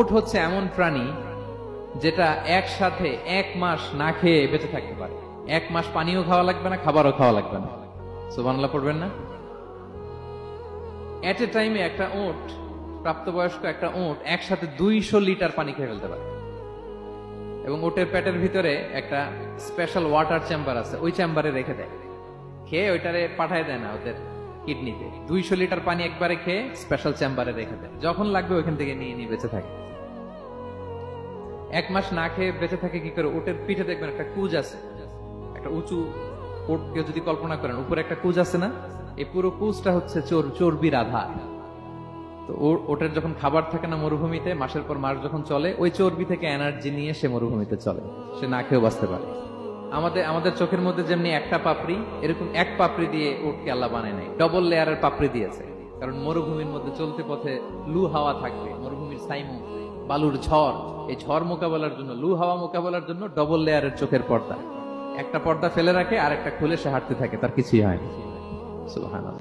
উট হচ্ছে এমন প্রাণী যেটা একসাথে 1 মাস না খেয়ে বেঁচে থাকতে পারে। 1 মাস পানিও খাওয়া লাগবে না, খাবারও খাওয়া লাগবে না। সুবহানাল্লাহ পড়বেন না? এট এ টাইমে একটা উট, প্রাপ্তবয়স্ক একটা উট একসাথে 200 লিটার পানি খেয়ে ফেলতে পারে। এবং উটের পেটের ভিতরে একটা স্পেশাল ওয়াটার চেম্বার আছে, ওই চেম্বারে রেখে দেয়। খেয়ে ওইটারে পাঠায় দেয় না ওদের কিডনিতে। 200 লিটার পানি একবারে খেয়ে স্পেশাল চেম্বারে রেখে দেয়, যখন লাগবে ওইখান থেকে নিয়ে নিয়ে বেঁচে থাকে। 1 মাস না খেয়ে বেঁচে থাকে কি করে? উটের পিঠে দেখবেন একটা কুজ আছে, একটা উঁচু উটকে যদি কল্পনা করেন, উপরে একটা কুজ আছে না, এই পুরো কুজটা হচ্ছে চর্বির আধার। তো ওটের যখন খাবার থাকে না মরুভূমিতে, মাসের পর মাস যখন চলে, ওই চর্বি থেকে এনার্জি নিয়ে সে মরুভূমিতে চলে, সে না খেয়েও বাঁচতে পারে। আমাদের চোখের মধ্যে যেমনি একটা পাপড়ি, এরকম এক পাপড়ি দিয়ে উটকে আল্লাহ বানায় নাই, ডবল লেয়ারের পাপড়ি দিয়েছে। কারণ মরুভূমির মধ্যে চলতে পথে লু হাওয়া থাকবে, মরুভূমির সাইমু, বালুর ঝড়, এই ঝড় মোকাবেলার জন্য, লু হাওয়া মোকাবেলার জন্য ডবল লেয়ারের চোখের পর্দা। একটা পর্দা ফেলে রাখে আর একটা খুলে সে হাঁটতে থাকে, তার কিছুই হয় না। সুবহানাল্লাহ।